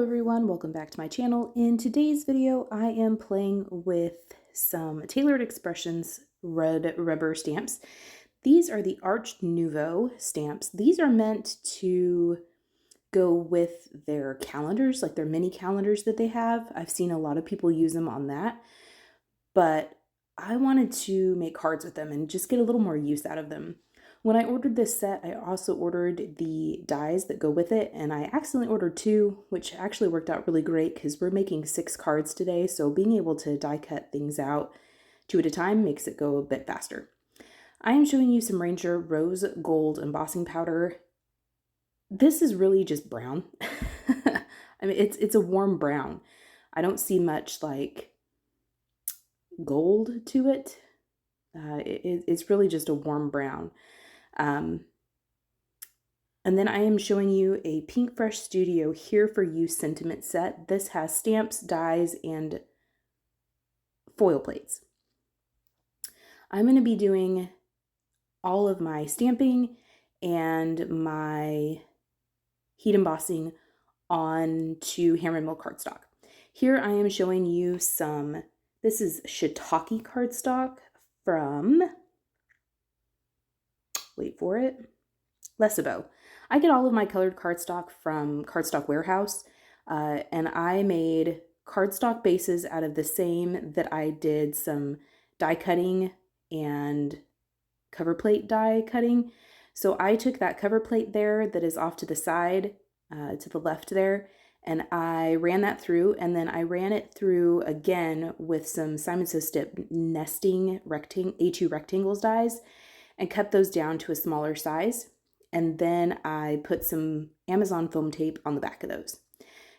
everyone, welcome back to my channel. In today's video, I am playing with some Taylored Expressions red rubber stamps. These are the Arch Nouveau stamps. These are meant to go with their calendars, like their mini calendars that they have. I've seen a lot of people use them on that, but I wanted to make cards with them and just get a little more use out of them. When I ordered this set, I also ordered the dies that go with it, and I accidentally ordered 2, which actually worked out really great because we're making 6 cards today, so being able to die cut things out 2 at a time makes it go a bit faster. I am showing you some Ranger Rose Gold embossing powder. This is really just brown. I mean, it's a warm brown. I don't see much like gold to it. It's really just a warm brown. And then I am showing you a Pinkfresh Studio Here For You sentiment set. This has stamps, dies, and foil plates. I'm going to be doing all of my stamping and my heat embossing onto HAMMERMILL cardstock. Here I am showing you some, this is SHITAKE cardstock from, wait for it, Lessebo. I get all of my colored cardstock from Cardstock Warehouse, and I made cardstock bases out of the same that I did some die cutting and cover plate die cutting. So I took that cover plate there that is off to the side, to the left there, and I ran that through, and then I ran it through again with some Simon Says Dip nesting A2 rectangles dies, and cut those down to a smaller size. And then I put some Amazon foam tape on the back of those.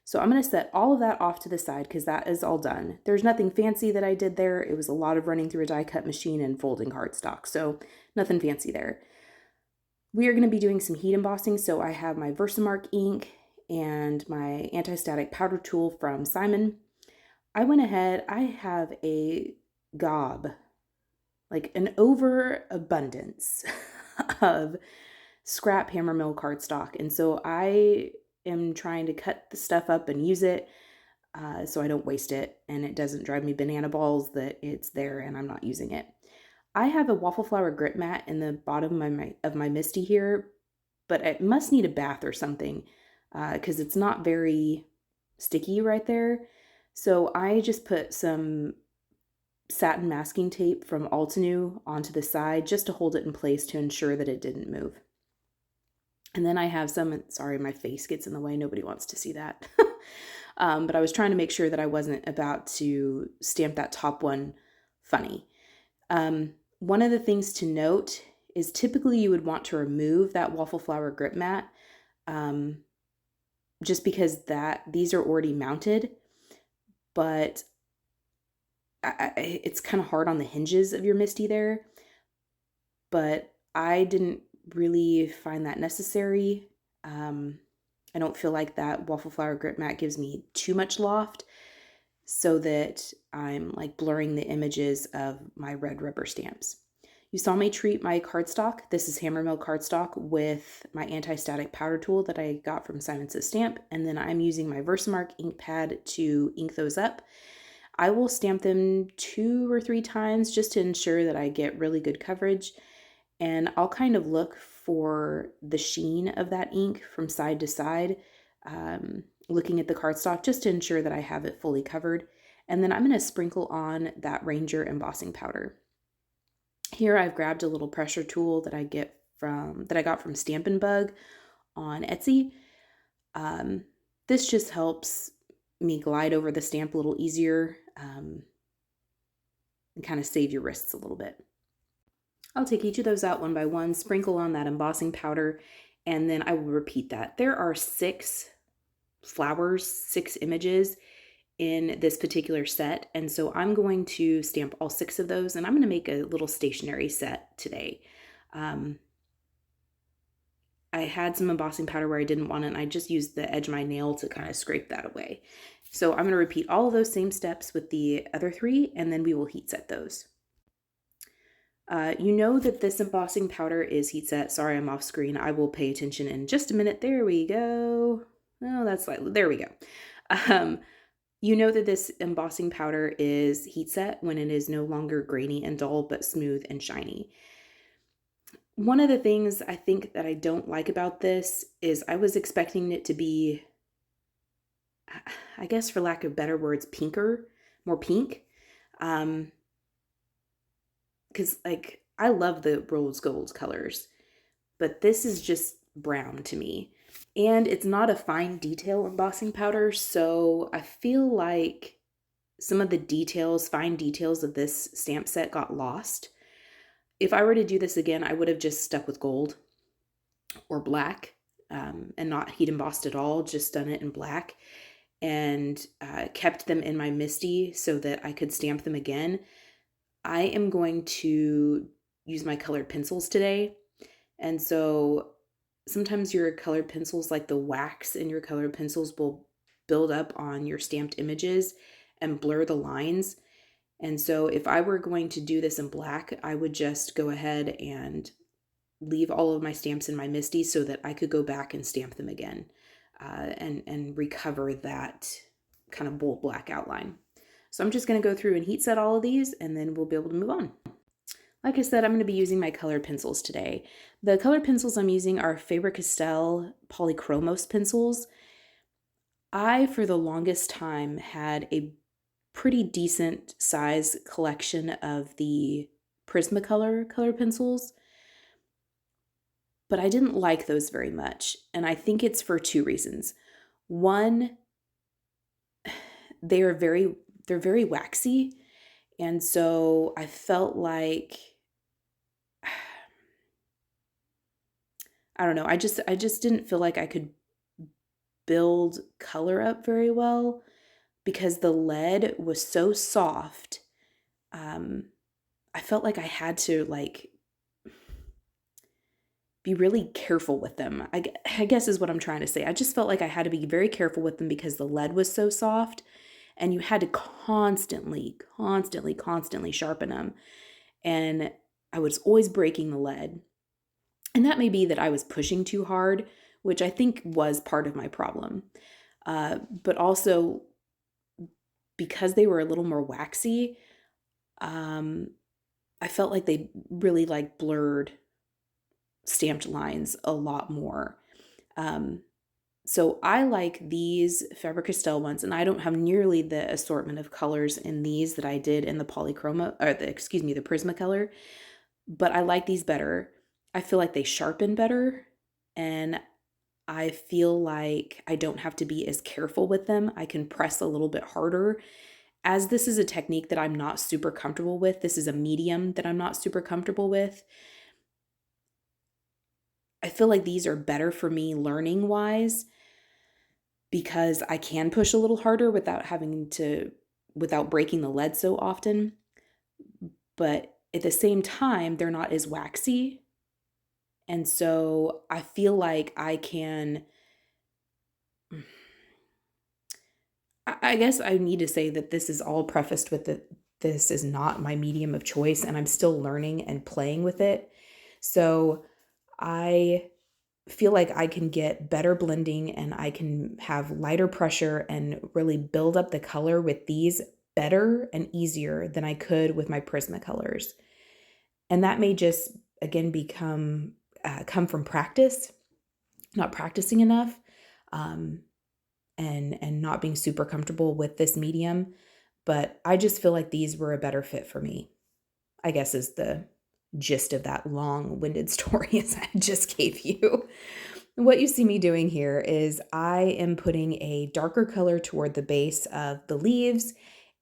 So I'm going to set all of that off to the side because that is all done. There's nothing fancy that I did there. It was a lot of running through a die cut machine and folding cardstock. So nothing fancy there. We are going to be doing some heat embossing. So I have my VERSAMARK ink and my anti-static powder tool from Simon. I went ahead, I have a gob, like an overabundance of scrap HAMMERMILL cardstock. And so I am trying to cut the stuff up and use it so I don't waste it and it doesn't drive me banana balls that it's there and I'm not using it. I have a waffle flower grip mat in the bottom of my MISTI here, but it must need a bath or something because it's not very sticky right there. So I just put some satin masking tape from Altenew onto the side just to hold it in place to ensure that it didn't move. And then I have some, sorry, my face gets in the way. Nobody wants to see that. But I was trying to make sure that I wasn't about to stamp that top one funny. One of the things to note is typically you would want to remove that waffle flower grip mat just because these are already mounted, but it's kind of hard on the hinges of your MISTI there, but I didn't really find that necessary. I don't feel like that waffle flower grip mat gives me too much loft so that I'm like blurring the images of my red rubber stamps. You saw me treat my cardstock. This is HAMMERMILL cardstock with my anti-static powder tool that I got from Simon Says Stamp, and then I'm using my VERSAMARK ink pad to ink those up. I will stamp them 2 or 3 times just to ensure that I get really good coverage. And I'll kind of look for the sheen of that ink from side to side, looking at the cardstock just to ensure that I have it fully covered. And then I'm going to sprinkle on that Ranger embossing powder. Here I've grabbed a little pressure tool that I got from Stampin' Bug on Etsy. This just helps me glide over the stamp a little easier and kind of save your wrists a little bit. I'll take each of those out one by one, sprinkle on that embossing powder, and then I will repeat that. There are 6 flowers, 6 images in this particular set, and so I'm going to stamp all 6 of those, and I'm going to make a little stationery set today. I had some embossing powder where I didn't want it, and I just used the edge of my nail to kind of scrape that away. So I'm going to repeat all of those same steps with the other 3, and then we will heat set those. You know that this embossing powder is heat set. Sorry, I'm off screen. I will pay attention in just a minute. There we go. Oh, that's slightly, there we go. Um, you know that this embossing powder is heat set when it is no longer grainy and dull, but smooth and shiny. One of the things I think that I don't like about this is I was expecting it to be, I guess for lack of better words, pinker, more pink. Because like I love the rose gold colors, but this is just brown to me. And it's not a fine detail embossing powder, so I feel like some of the details, fine details of this stamp set got lost. If I were to do this again, I would have just stuck with gold or black, and not heat embossed at all, just done it in black, and kept them in my MISTI so that I could stamp them again. I am going to use my colored pencils today. And so sometimes your colored pencils, like the wax in your colored pencils, will build up on your stamped images and blur the lines. And so if I were going to do this in black, I would just go ahead and leave all of my stamps in my MISTI so that I could go back and stamp them again, and recover that kind of bold black outline. So I'm just going to go through and heat set all of these, and then we'll be able to move on. Like I said, I'm going to be using my colored pencils today. The colored pencils I'm using are Faber-Castell Polychromos pencils. I, for the longest time, had a pretty decent size collection of the Prismacolor colored pencils, but I didn't like those very much, and I think it's for two reasons. One, they're very waxy, and so I felt like, I don't know, I just didn't feel like I could build color up very well because the lead was so soft. I felt like I had to like be really careful with them. I guess is what I'm trying to say. I just felt like I had to be very careful with them because the lead was so soft, and you had to constantly sharpen them. And I was always breaking the lead. And that may be that I was pushing too hard, which I think was part of my problem. But also because they were a little more waxy, I felt like they really like blurred stamped lines a lot more. So I like these Faber-Castell ones, and I don't have nearly the assortment of colors in these that I did in the polychroma, or the Prismacolor, but I like these better. I feel like they sharpen better, and I feel like I don't have to be as careful with them. I can press a little bit harder. As this is a technique that I'm not super comfortable with, this is a medium that I'm not super comfortable with, I feel like these are better for me learning wise because I can push a little harder without breaking the lead so often. But at the same time, they're not as waxy. And so I feel like I can, I guess I need to say that this is all prefaced with that this is not my medium of choice and I'm still learning and playing with it. So I feel like I can get better blending and I can have lighter pressure and really build up the color with these better and easier than I could with my Prismacolors. And that may just, again, come from practice, not practicing enough, and not being super comfortable with this medium. But I just feel like these were a better fit for me, I guess is the gist of that long-winded story as I just gave you. What you see me doing here is I am putting a darker color toward the base of the leaves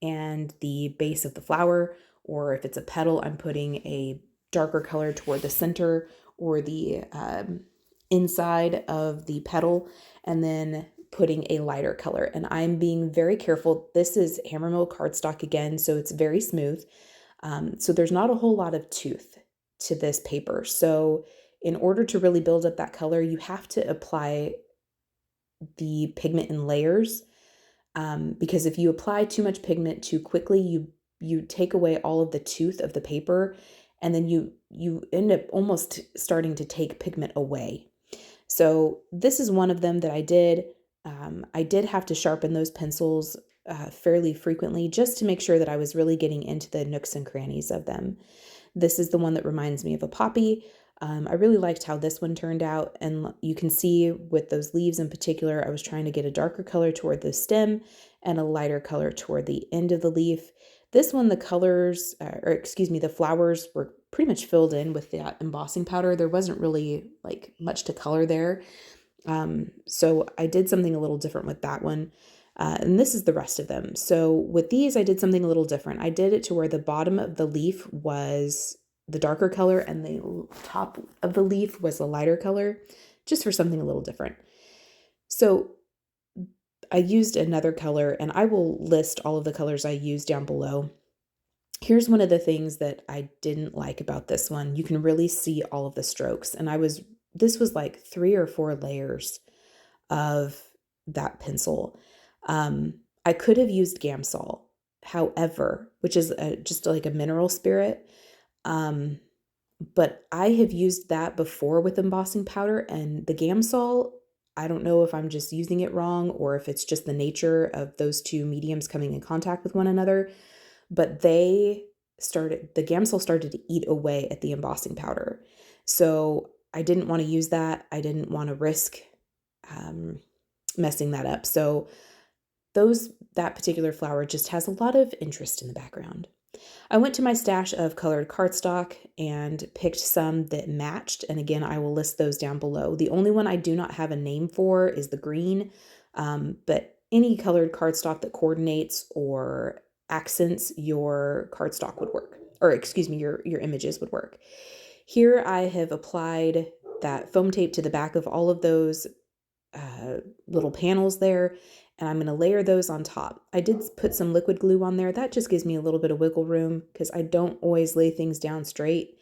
and the base of the flower, or if it's a petal, I'm putting a darker color toward the center or the inside of the petal, and then putting a lighter color. And I'm being very careful. This is HAMMERMILL cardstock again, so it's very smooth. So there's not a whole lot of tooth to this paper. So in order to really build up that color, you have to apply the pigment in layers. Because if you apply too much pigment too quickly, you take away all of the tooth of the paper, and then you end up almost starting to take pigment away. So this is one of them that I did. I did have to sharpen those pencils fairly frequently just to make sure that I was really getting into the nooks and crannies of them. This is the one that reminds me of a poppy. I really liked how this one turned out, and you can see with those leaves in particular, I was trying to get a darker color toward the stem and a lighter color toward the end of the leaf. This one, the colors, the flowers were pretty much filled in with that embossing powder. There wasn't really like much to color there. So I did something a little different with that one. And this is the rest of them. So with these, I did something a little different. I did it to where the bottom of the leaf was the darker color and the top of the leaf was a lighter color, just for something a little different. So I used another color, and I will list all of the colors I used down below. Here's one of the things that I didn't like about this one. You can really see all of the strokes, and this was like 3 or 4 layers of that pencil. I could have used Gamsol, however, which is just like a mineral spirit. But I have used that before with embossing powder, and the Gamsol, I don't know if I'm just using it wrong or if it's just the nature of those two mediums coming in contact with one another, but the Gamsol started to eat away at the embossing powder. So I didn't want to use that. I didn't want to risk messing that up. So that particular flower just has a lot of interest in the background. I went to my stash of colored cardstock and picked some that matched, and again, I will list those down below. The only one I do not have a name for is the green, but any colored cardstock that coordinates or accents your cardstock would work, or excuse me, your images would work. Here I have applied that foam tape to the back of all of those little panels there, and I'm going to layer those on top. I did put some liquid glue on there. That just gives me a little bit of wiggle room because I don't always lay things down straight.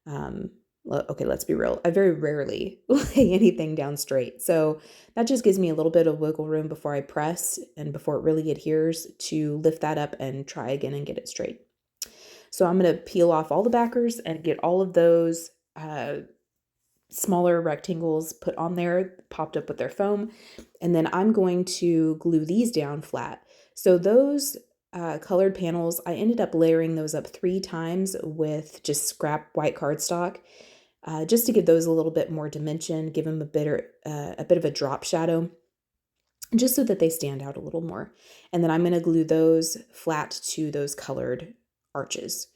Okay, let's be real. I very rarely lay anything down straight. So that just gives me a little bit of wiggle room before I press and before it really adheres to lift that up and try again and get it straight. So I'm going to peel off all the backers and get all of those smaller rectangles put on there, popped up with their foam, and then I'm going to glue these down flat. So those colored panels, I ended up layering those up 3 times with just scrap white cardstock, just to give those a little bit more dimension, give them a bit of a drop shadow, just so that they stand out a little more. And then I'm going to glue those flat to those colored arches.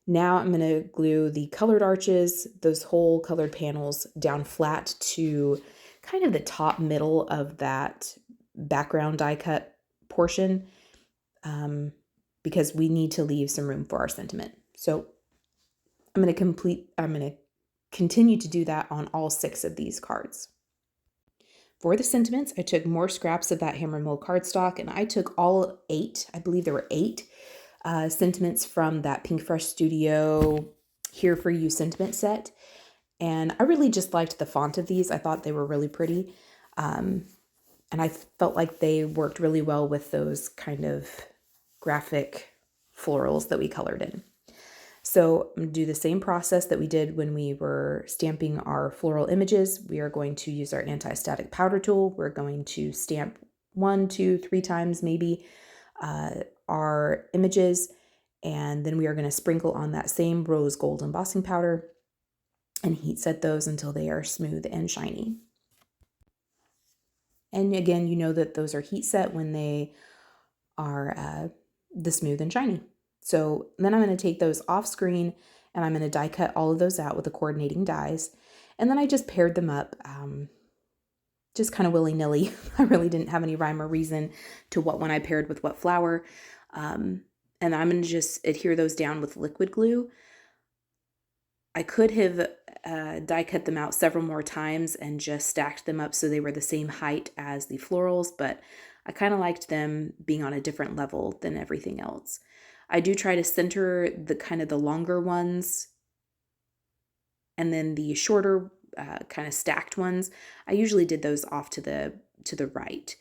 Now I'm going to glue the colored arches, those whole colored panels, down flat to kind of the top middle of that background die cut portion, because we need to leave some room for our sentiment. So I'm going to continue to do that on all 6 of these cards. For the sentiments, I took more scraps of that HAMMERMILL cardstock, and I took all 8, I believe there were 8, sentiments from that Pinkfresh Studio Here For You sentiment set. And I really just liked the font of these. I thought they were really pretty. And I felt like they worked really well with those kind of graphic florals that we colored in. So I'm going to do the same process that we did when we were stamping our floral images. We are going to use our anti-static powder tool. We're going to stamp 1, 2, 3 times maybe our images, and then we are going to sprinkle on that same rose gold embossing powder and heat set those until they are smooth and shiny. And again, you know that those are heat set when they are the smooth and shiny. So then I'm going to take those off screen and I'm going to die cut all of those out with the coordinating dies. And then I just paired them up, just kind of willy-nilly. I really didn't have any rhyme or reason to what one I paired with what flower. And I'm going to just adhere those down with liquid glue. I could have die cut them out several more times and just stacked them up so they were the same height as the florals, but I kind of liked them being on a different level than everything else. I do try to center the kind of the longer ones, and then the shorter kind of stacked ones, I usually did those off to the right,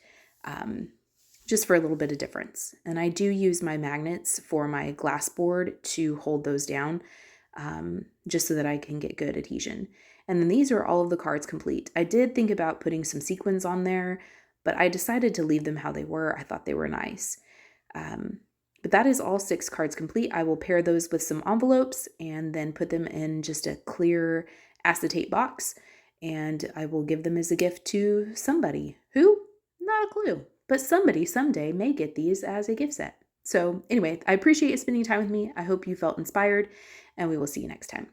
just for a little bit of difference. And I do use my magnets for my glass board to hold those down, just so that I can get good adhesion. And then these are all of the cards complete. I did think about putting some sequins on there, but I decided to leave them how they were. I thought they were nice. But that is all 6 cards complete. I will pair those with some envelopes and then put them in just a clear acetate box, and I will give them as a gift to somebody who, not a clue, but somebody someday may get these as a gift set. So anyway, I appreciate you spending time with me. I hope you felt inspired, and we will see you next time.